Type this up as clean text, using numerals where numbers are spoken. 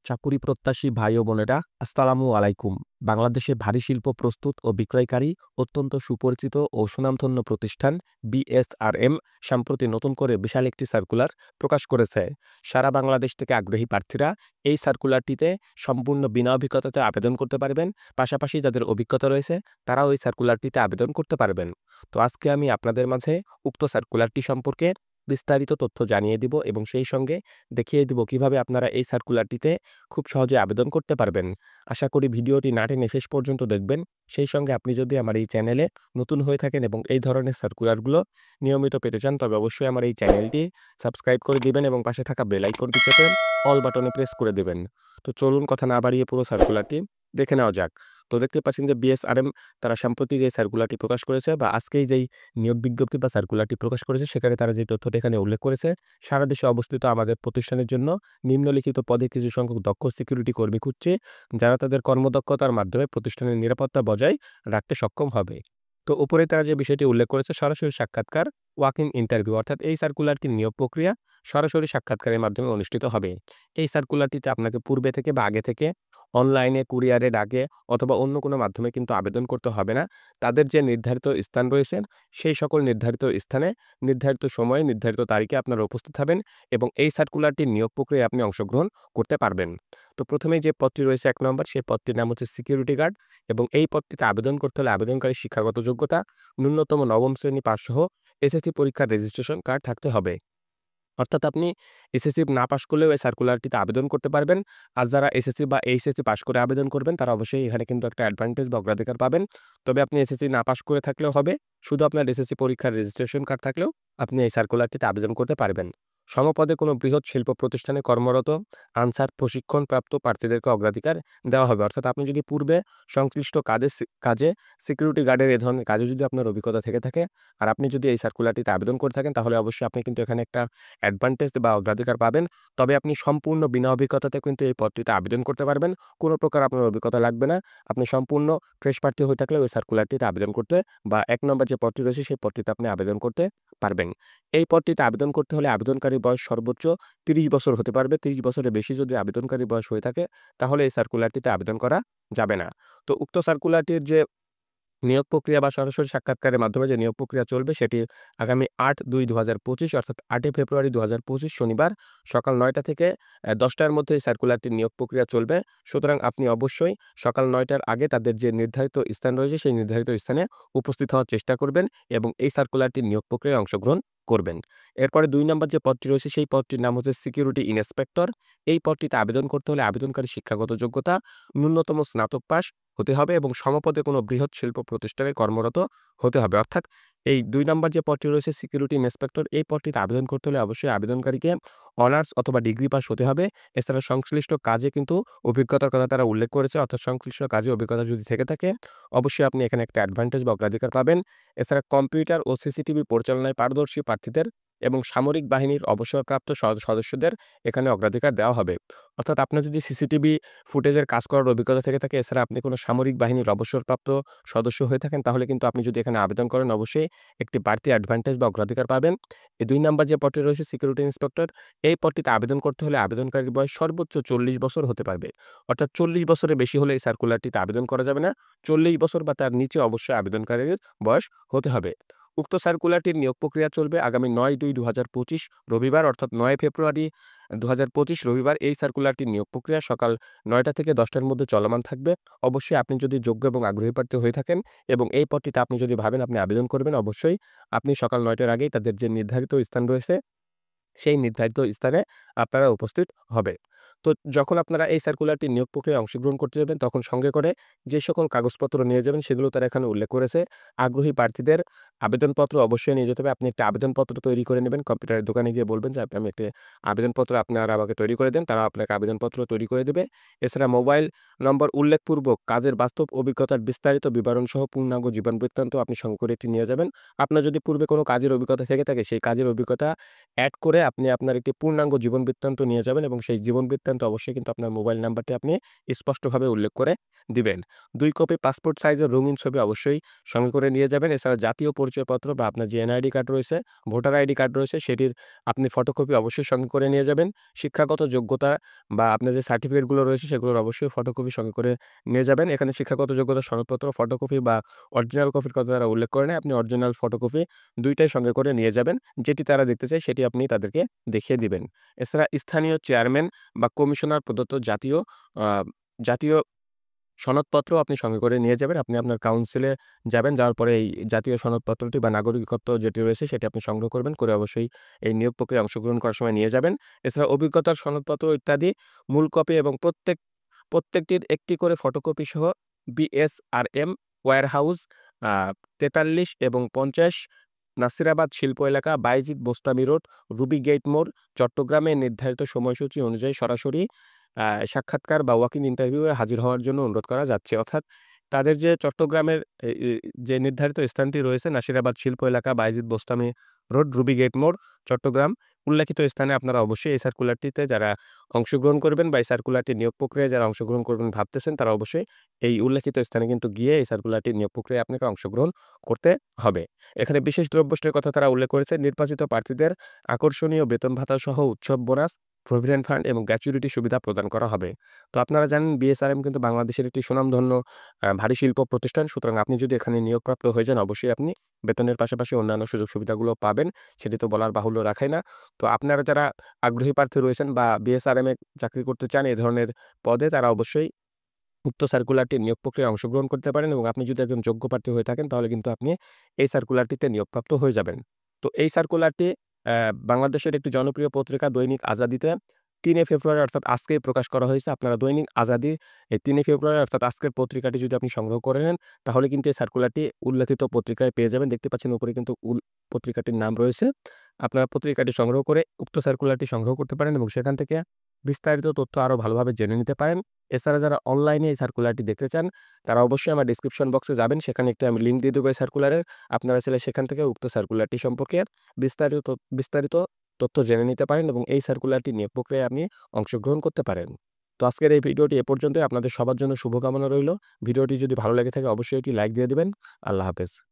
চাকুরি প্রত্যাশী ভাই ও বোনেরা আসসালামু আলাইকুম। বাংলাদেশে ভারী শিল্প প্রস্তুত ও বিক্রয়কারী অত্যন্ত সুপরিচিত ও সুনামধন্য প্রতিষ্ঠান বিএসআরএম সম্প্রতি নতুন করে বিশাল একটি সার্কুলার প্রকাশ করেছে। সারা বাংলাদেশ থেকে আগ্রহী প্রার্থীরা এই সার্কুলারটিতে সম্পূর্ণ বিনা অভিজ্ঞতাতে আবেদন করতে পারবেন। পাশাপাশি যাদের অভিজ্ঞতা রয়েছে তারাও এই সার্কুলারটিতে আবেদন করতে পারবেন। তো আজকে আমি আপনাদের মাঝে উক্ত সার্কুলারটি সম্পর্কে বিস্তারিত তথ্য জানিয়ে দিব এবং সেই সঙ্গে দেখিয়ে দিব কিভাবে আপনারা এই সার্কুলারটিতে খুব সহজে আবেদন করতে পারবেন। আশা করি ভিডিওটি না টেনে শেষ পর্যন্ত দেখবেন। সেই সঙ্গে আপনি যদি আমার এই চ্যানেলে নতুন হয়ে থাকেন এবং এই ধরনের সার্কুলারগুলো নিয়মিত পেতে চান, তবে অবশ্যই আমার এই চ্যানেলটি সাবস্ক্রাইব করে দিবেন এবং পাশে থাকা বেল আইকনটি চেপে অল বাটনে প্রেস করে দেবেন। তো চলুন কথা না বাড়িয়ে পুরো সার্কুলারটি দেখে নেওয়া যাক। তো দেখতে পাচ্ছেন যে বিএসআরএম তারা সম্প্রতি যে সার্কুলারটি প্রকাশ করেছে বা আজকেই যেই নিয়োগ বিজ্ঞপ্তি বা সার্কুলারটি প্রকাশ করেছে, সেখানে তারা যে তথ্যটি এখানে উল্লেখ করেছে, সারা দেশে অবস্থিত আমাদের প্রতিষ্ঠানের জন্য নিম্নলিখিত পদে কিছু সংখ্যক দক্ষ সিকিউরিটি কর্মী খুঁজছে, যারা তাদের কর্মদক্ষতার মাধ্যমে প্রতিষ্ঠানের নিরাপত্তা বজায় রাখতে সক্ষম হবে। তো উপরে তারা যে বিষয়টি উল্লেখ করেছে, সরাসরি সাক্ষাৎকার ওয়াক ইন ইন্টারভিউ, অর্থাৎ এই সার্কুলারটির নিয়োগ প্রক্রিয়া সরাসরি সাক্ষাৎকারের মাধ্যমে অনুষ্ঠিত হবে। এই সার্কুলারটিতে আপনাকে পূর্বে থেকে বা আগে থেকে অনলাইনে, কুরিয়ারে, ডাকে অথবা অন্য কোনো মাধ্যমে কিন্তু আবেদন করতে হবে না। তাদের যে নির্ধারিত স্থান রয়েছে, সেই সকল নির্ধারিত স্থানে নির্ধারিত সময়ে নির্ধারিত তারিখে আপনারা উপস্থিত হবেন এবং এই সার্কুলারটির নিয়োগ প্রক্রিয়ায় আপনি অংশগ্রহণ করতে পারবেন। তো প্রথমেই যে পদটি রয়েছে ১ নম্বর, সেই পদটির নাম হচ্ছে সিকিউরিটি গার্ড এবং এই পদটিতে আবেদন করতে হলে আবেদনকারীর শিক্ষাগত যোগ্যতা ন্যূনতম নবম শ্রেণী পাস সহ এসএসসি পরীক্ষার রেজিস্ট্রেশন কার্ড থাকতে হবে। অর্থাৎ আপনি এসএসসি না পাস করলেও এই সার্কুলারটিতে আবেদন করতে পারবেন। আর যারা এসএসসি বা এইচএসসি পাস করে আবেদন করবেন, তারা অবশ্যই এখানে কিন্তু একটা অ্যাডভান্টেজ বা অগ্রাধিকার পাবেন। তবে আপনি এসএসসি না পাস করে থাকলেও হবে। শুধু আপনার এসএসসি পরীক্ষার রেজিস্ট্রেশন কার্ড থাকলেও আপনি এই সার্কুলারটিতে আবেদন করতে পারবেন। সমপদে কোনো বৃহৎ শিল্প প্রতিষ্ঠানে কর্মরত আনসার প্রশিক্ষণপ্রাপ্ত প্রার্থীদেরকে অগ্রাধিকার দেওয়া হবে। অর্থাৎ আপনি যদি পূর্বে সংশ্লিষ্ট কাজে সিকিউরিটি গার্ডের এ ধরনের কাজে যদি আপনার অভিজ্ঞতা থেকে থাকে আর আপনি যদি এই সার্কুলারটিতে আবেদন করে থাকেন, তাহলে অবশ্যই আপনি কিন্তু এখানে একটা অ্যাডভান্টেজ বা অগ্রাধিকার পাবেন। তবে আপনি সম্পূর্ণ বিনা অভিজ্ঞতাতে কিন্তু এই পদটিতে আবেদন করতে পারবেন। কোনো প্রকার আপনার অভিজ্ঞতা লাগবে না। আপনি সম্পূর্ণ ফ্রেশ প্রার্থী হয়ে থাকলে ওই সার্কুলারটিতে আবেদন করতে বা ১ নম্বর যে পদটি রয়েছে সেই পদটিতে আপনি আবেদন করতে পারবেন। এই পদটিতে আবেদন করতে হলে আবেদনকারীর বয়স সর্বোচ্চ ৩০ বছর হতে পারবে। ৩০ বছরের বেশি যদি আবেদনকারীর বয়স হয়ে থাকে, তাহলে এই সার্কুলারটিতে আবেদন করা যাবে না। তো উক্ত সার্কুলারটির যে নিয়োগ প্রক্রিয়া বা সরাসরি সাক্ষাৎকারের মাধ্যমে যে নিয়োগ প্রক্রিয়া চলবে, সেটি আগামী ৮/২/২০২৫ অর্থাৎ ৮ই ফেব্রুয়ারি ২০২৫ শনিবার সকাল ৯টা থেকে ১০টার মধ্যে এই সার্কুলারটির নিয়োগ প্রক্রিয়া চলবে। সুতরাং আপনি অবশ্যই সকাল ৯টার আগে তাদের যে নির্ধারিত স্থান রয়েছে, সেই নির্ধারিত স্থানে উপস্থিত হওয়ার চেষ্টা করবেন এবং এই সার্কুলারটির নিয়োগ প্রক্রিয়ায় অংশগ্রহণ করবেন। এরপরে ২ নম্বর যে পদটি রয়েছে, সেই পদটির নাম হচ্ছে সিকিউরিটি ইন্সপেক্টর। এই পদটিতে আবেদন করতে হলে আবেদনকারী শিক্ষাগত যোগ্যতা ন্যূনতম স্নাতক পাস হতে হবে এবং সমপদে কোনো বৃহৎ শিল্প প্রতিষ্ঠানে কর্মরত হতে হবে। অর্থাৎ এই ২ নম্বর যে পদটি রয়েছে সিকিউরিটি ইন্সপেক্টর, এই পদটিতে আবেদন করতে হলে অবশ্যই আবেদনকারীকে অনার্স অথবা ডিগ্রি পাস হতে হবে। এছাড়া সংশ্লিষ্ট কাজে কিন্তু অভিজ্ঞতার কথা তারা উল্লেখ করেছে। অর্থাৎ সংশ্লিষ্ট কাজে অভিজ্ঞতা যদি থেকে থাকে, অবশ্যই আপনি এখানে একটা অ্যাডভান্টেজ বা অগ্রাধিকার পাবেন। এছাড়া কম্পিউটার ও সিসিটিভি পরিচালনায় পারদর্শী প্রার্থীদের এবং সামরিক বাহিনীর অবসরপ্রাপ্ত সদস্যদের এখানে অগ্রাধিকার দেওয়া হবে। অর্থাৎ আপনার যদি সিসিটিভি ফুটেজের কাজ করার অভিজ্ঞতা থেকে থাকে, এছাড়া আপনি কোনো সামরিক বাহিনীর অবসরপ্রাপ্ত সদস্য হয়ে থাকেন, তাহলে কিন্তু আপনি যদি এখানে আবেদন করেন, অবশ্যই একটি বাড়তি অ্যাডভান্টেজ বা অগ্রাধিকার পাবেন। এই ২ নাম্বার যে পদটি রয়েছে সিকিউরিটি ইন্সপেক্টর, এই পদটিতে আবেদন করতে হলে আবেদনকারীর বয়স সর্বোচ্চ ৪০ বছর হতে পারবে। অর্থাৎ ৪০ বছরের বেশি হলে এই সার্কুলারটিতে আবেদন করা যাবে না। ৪০ বছর বা তার নিচে অবশ্যই আবেদনকারীর বয়স হতে হবে। উক্ত সার্কুলারটির নিয়োগ প্রক্রিয়া চলবে আগামী ৯/২/২০২৫ রবিবার, অর্থাৎ ৯ ফেব্রুয়ারি ২০২৫ রবিবার। এই সার্কুলারটির নিয়োগ প্রক্রিয়া সকাল ৯টা থেকে ১০টার মধ্যে চলমান থাকবে। অবশ্যই আপনি যদি যোগ্য এবং আগ্রহী প্রার্থী হয়ে থাকেন এবং এই পদটিতে আপনি যদি ভাবেন আপনি আবেদন করবেন, অবশ্যই আপনি সকাল ৯টার আগেই তাদের যে নির্ধারিত স্থান রয়েছে, সেই নির্ধারিত স্থানে আপনারা উপস্থিত হবে। তো যখন আপনারা এই সার্কুলারটি নিয়োগ প্রক্রিয়ায় অংশগ্রহণ করতে যাবেন, তখন সঙ্গে করে যে সকল কাগজপত্র নিয়ে যাবেন, সেগুলো তারা এখানে উল্লেখ করেছে। আগ্রহী প্রার্থীদের আবেদনপত্র অবশ্যই নিয়ে যেতে হবে। আপনি একটা আবেদনপত্র তৈরি করে নেবেন। কম্পিউটারের দোকানে গিয়ে বলবেন যে, আমি একটি আবেদনপত্র আপনারা আমাকে তৈরি করে দেন। তারা আপনাকে আবেদনপত্র তৈরি করে দেবে। এছাড়া মোবাইল নম্বর উল্লেখপূর্বক কাজের বাস্তব অভিজ্ঞতার বিস্তারিত বিবরণ সহ পূর্ণাঙ্গ জীবন বৃত্তান্ত আপনি সঙ্গে করে এটি নিয়ে যাবেন। আপনার যদি পূর্বে কোনো কাজের অভিজ্ঞতা থেকে থাকে, সেই কাজের অভিজ্ঞতা এড করে আপনি আপনার একটি পূর্ণাঙ্গ জীবন বৃত্তান্ত নিয়ে যাবেন এবং সেই জীবন বৃত্তান্ত থাকতেন তো অবশ্যই কিন্তু আপনার মোবাইল নাম্বারটি আপনি স্পষ্টভাবে উল্লেখ করে দিবেন। ২ কপি পাসপোর্ট সাইজের রঙিন ছবি অবশ্যই সঙ্গে করে নিয়ে যাবেন। এছাড়া জাতীয় পরিচয়পত্র বা আপনার যে এনআইডি কার্ড রয়েছে, ভোটার আইডি কার্ড রয়েছে সেটির আপনি ফটোকপি অবশ্যই সঙ্গে করে নিয়ে যাবেন। শিক্ষাগত যোগ্যতা বা আপনার যে সার্টিফিকেটগুলো রয়েছে সেগুলোর অবশ্যই ফটোকপি সঙ্গে করে নিয়ে যাবেন। এখানে শিক্ষাগত যোগ্যতা সনদপত্র, ফটোকপি বা অরিজিনাল কপির কথা তারা উল্লেখ করে নাই। আপনি অরিজিনাল, ফটোকপি ২ টাই সঙ্গে করে নিয়ে যাবেন। যেটি তারা দেখতে চায় সেটি আপনি তাদেরকে দেখিয়ে দিবেন। এছাড়া স্থানীয় চেয়ারম্যান বা কমিশনার প্রদত্ত আ জাতীয় সনদপত্র আপনি সঙ্গে করে নিয়ে যাবেন। আপনি আপনার কাউন্সিলে যাবেন। যাওয়ার পরে এই জাতীয় সনদপত্রটি বা নাগরিকত্ব যেটি রয়েছে সেটি আপনি সংগ্রহ করবেন। করে অবশ্যই এই নিয়োগ প্রক্রিয়ায় অংশগ্রহণ করার সময় নিয়ে যাবেন। এছাড়া অভিজ্ঞতার সনদপত্র ইত্যাদি মূল কপি এবং প্রত্যেকটির একটি করে ফটোকপি সহ বিএসআরএম ওয়্যারহাউস আ ৪৩ এবং ৫০ নাসিরাবাদ শিল্প এলাকা, Bayezid Bostami road, Ruby Gate মোড়, চট্টগ্রামে নির্ধারিত সময়সূচি অনুযায়ী সরাসরি সাক্ষাৎকার বা ওয়াক ইন ইন্টারভিউ এ হাজির হওয়ার জন্য অনুরোধ করা যাচ্ছে। অর্থাৎ তাদের যে চট্টগ্রামের এ ই যে নির্ধারিত স্থানটি রয়েছে নাসিরাবাদ শিল্প এলাকা, Bayezid Bostami road, Ruby Gate মোড়, চট্টগ্রাম। উল্লেখিত স্থানে আপনারা অবশ্যই এই সার্কুলারটিতে যারা অংশগ্রহণ করবেন বা এই সার্কুলারটি নিয়োগ প্রক্রিয়ায় যারা অংশগ্রহণ করবেন ভাবতেছেন তারা অবশ্যই এই উল্লেখিত স্থানে কিন্তু গিয়ে এই সার্কুলারটি নিয়োগ প্রক্রিয়ায় আপনাকে অংশগ্রহণ করতে হবে। এখানে বিশেষ দ্রব্যাংশের কথা তারা উল্লেখ করেছে। নির্বাচিত প্রার্থীদের আকর্ষণীয় বেতন ভাতা সহ উৎসব বোনাস, প্রভিডেন্ট ফান্ড এবং গ্র্যাচুইটি সুবিধা প্রদান করা হবে। তো আপনারা জানেন বিএসআরএম কিন্তু বাংলাদেশের একটি সুনামধন্য ভারী শিল্প প্রতিষ্ঠান। সুতরাং আপনি যদি এখানে নিয়োগপ্রাপ্ত হয়ে যান অবশ্যই আপনি বেতনের পাশাপাশি অন্যান্য সুযোগ সুবিধাগুলো পাবেন। সেটি তো বলার বাহুল্য রাখাই না। তো আপনারা যারা আগ্রহী প্রার্থী রয়েছেন বা বিএসআরএম এ চাকরি করতে চান এ ধরনের পদে তারা অবশ্যই উক্ত সার্কুলারটির নিয়োগ প্রক্রিয়ায় অংশগ্রহণ করতে পারেন এবং আপনি যদি একজন যোগ্য প্রার্থী হয়ে থাকেন তাহলে কিন্তু আপনি এই সার্কুলারটিতে নিয়োগপ্রাপ্ত হয়ে যাবেন। তো এই সার্কুলারটি বাংলাদেশের একটি জনপ্রিয় পত্রিকা দৈনিক আজাদীতে ৩ ফেব্রুয়ারি অর্থাৎ আজকেই প্রকাশ করা হয়েছে। আপনারা দৈনিক আজাদী এই ৩ ফেব্রুয়ারি অর্থাৎ আজকের পত্রিকাটি যদি আপনি সংগ্রহ করে নেন তাহলে কিন্তু এই সার্কুলারটি উল্লেখিত পত্রিকায় পেয়ে যাবেন। দেখতে পাচ্ছেন উপরে কিন্তু পত্রিকাটির নাম রয়েছে। আপনারা পত্রিকাটি সংগ্রহ করে উক্ত সার্কুলারটি সংগ্রহ করতে পারেন এবং সেখান থেকে বিস্তারিত তথ্য আরো ভালোভাবে জেনে নিতে পারেন। এছাড়া যারা অনলাইনে এই সার্কুলারটি দেখতে চান, তারা অবশ্যই আমার ডেসক্রিপশন বক্সে যাবেন। সেখানে একটি আমি লিঙ্ক দিয়ে দেবো এই সার্কুলারের। আপনারা চাইলে সেখান থেকে উক্ত সার্কুলারটি সম্পর্কে বিস্তারিত তথ্য জেনে নিতে পারেন এবং এই সার্কুলারটি নিয়োগ প্রক্রিয়ায় আপনি অংশগ্রহণ করতে পারেন। তো আজকের এই ভিডিওটি এ পর্যন্তই। আপনাদের সবার জন্য শুভকামনা রইল। ভিডিওটি যদি ভালো লেগে থাকে অবশ্যই একটি লাইক দিয়ে দিবেন। আল্লাহ হাফেজ।